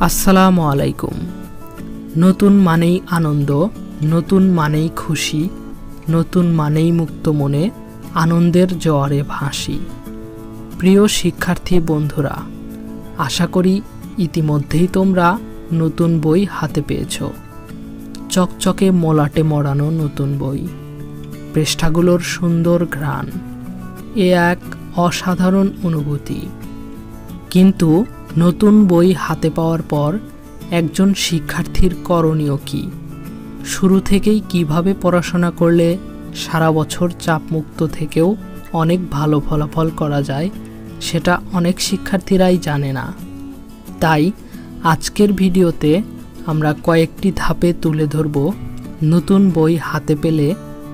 আসসালামু আলাইকুম। নতুন মানেই আনন্দ, নতুন মানেই খুশি, নতুন মানেই মুক্ত মনে আনন্দের জোয়ারে ভাসি। প্রিয় শিক্ষার্থী বন্ধুরা, আশা করি ইতিমধ্যেই তোমরা নতুন বই হাতে পেয়েছ। চকচকে মলাটে মড়ানো নতুন বই, পৃষ্ঠাগুলোর সুন্দর ঘ্রাণ, এ এক অসাধারণ অনুভূতি। কিন্তু নতুন বই হাতে পাওয়ার পর একজন শিক্ষার্থীর করণীয় কি? শুরু থেকেই কিভাবে পড়াশোনা করলে সারা বছর চাপমুক্ত থেকেও অনেক ভালো ফলাফল করা যায়, সেটা অনেক শিক্ষার্থীরাই জানে না। তাই আজকের ভিডিওতে আমরা কয়েকটি ধাপে তুলে ধরব নতুন বই হাতে পেলে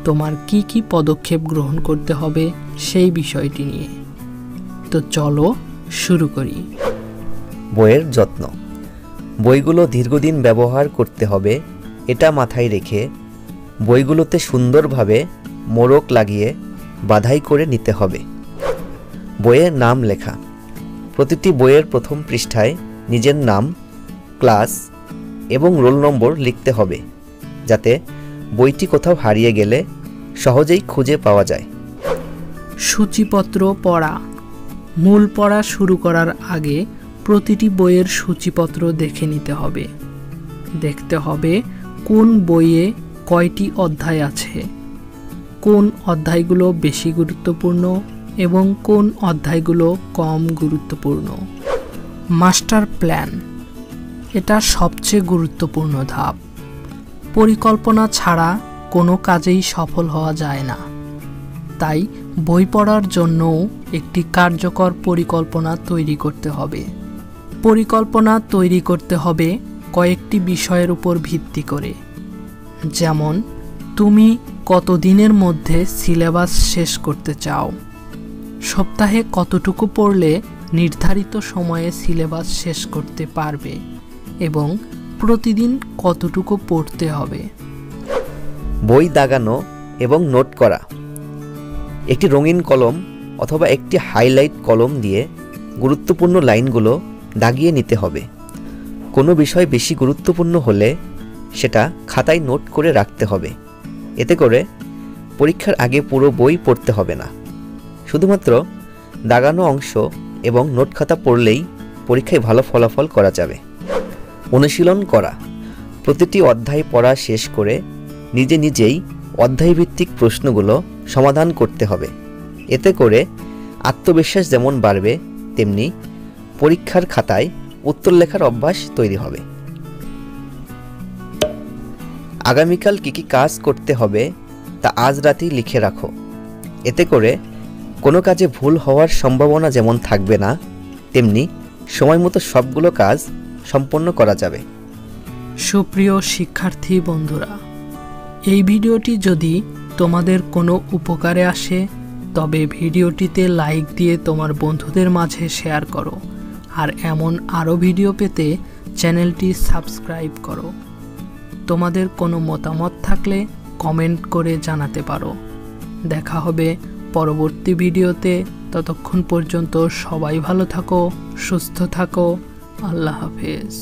তোমার কি কি পদক্ষেপ গ্রহণ করতে হবে সেই বিষয়টি নিয়ে। তো চলো শুরু করি। বইয়ের যত্ন। বইগুলো দীর্ঘদিন ব্যবহার করতে হবে, এটা মাথায় রেখে বইগুলোতে সুন্দরভাবে মোড়ক লাগিয়ে বাঁধাই করে নিতে হবে। বইয়ের নাম লেখা। প্রতিটি বইয়ের প্রথম পৃষ্ঠায় নিজের নাম, ক্লাস এবং রোল নম্বর লিখতে হবে, যাতে বইটি কোথাও হারিয়ে গেলে সহজেই খুঁজে পাওয়া যায়। সূচিপত্র পড়া। মূল পড়া শুরু করার আগে প্রতিটি বইয়ের সূচিপত্র দেখে নিতে হবে। দেখতে হবে কোন বইয়ে কয়টি অধ্যায় আছে, কোন অধ্যায়গুলো বেশি গুরুত্বপূর্ণ এবং কোন অধ্যায়গুলো কম গুরুত্বপূর্ণ। মাস্টার প্ল্যান, এটা সবচেয়ে গুরুত্বপূর্ণ ধাপ। পরিকল্পনা ছাড়া কোনো কাজেই সফল হওয়া যায় না। তাই বই পড়ার জন্যও একটি কার্যকর পরিকল্পনা তৈরি করতে হবে। পরিকল্পনা তৈরি করতে হবে কয়েকটি বিষয়ের উপর ভিত্তি করে, যেমন তুমি কত দিনের মধ্যে সিলেবাস শেষ করতে চাও, সপ্তাহে কতটুকু পড়লে নির্ধারিত সময়ে সিলেবাস শেষ করতে পারবে এবং প্রতিদিন কতটুকু পড়তে হবে। বই দাগানো এবং নোট করা। একটি রঙিন কলম অথবা একটি হাইলাইট কলম দিয়ে গুরুত্বপূর্ণ লাইনগুলো দাগিয়ে নিতে হবে। কোনো বিষয় বেশি গুরুত্বপূর্ণ হলে সেটা খাতায় নোট করে রাখতে হবে। এতে করে পরীক্ষার আগে পুরো বই পড়তে হবে না, শুধুমাত্র দাগানো অংশ এবং নোট খাতা পড়লেই পরীক্ষায় ভালো ফলাফল করা যাবে। অনুশীলন করা। প্রতিটি অধ্যায় পড়া শেষ করে নিজে নিজেই অধ্যায়ভিত্তিক প্রশ্নগুলো সমাধান করতে হবে। এতে করে আত্মবিশ্বাস যেমন বাড়বে, তেমনি পরীক্ষার খাতায় উত্তর লেখার অভ্যাস তৈরি হবে। আগামীকাল কী কী কাজ করতে হবে তা আজ রাতেই লিখে রাখো। এতে করে কোনো কাজে ভুল হওয়ার সম্ভাবনা যেমন থাকবে না, তেমনি সময়মতো সবগুলো কাজ সম্পন্ন করা যাবে। সুপ্রিয় শিক্ষার্থী বন্ধুরা, এই ভিডিওটি যদি তোমাদের কোনো উপকারে আসে তবে ভিডিওটিতে লাইক দিয়ে তোমার বন্ধুদের মাঝে শেয়ার করো, আর এমন আরও ভিডিও পেতে চ্যানেলটি সাবস্ক্রাইব করো। তোমাদের কোনো মতামত থাকলে কমেন্ট করে জানাতে পারো। দেখা হবে পরবর্তী ভিডিওতে। ততক্ষণ পর্যন্ত সবাই ভালো থাকো, সুস্থ থাকো। আল্লাহ হাফেজ।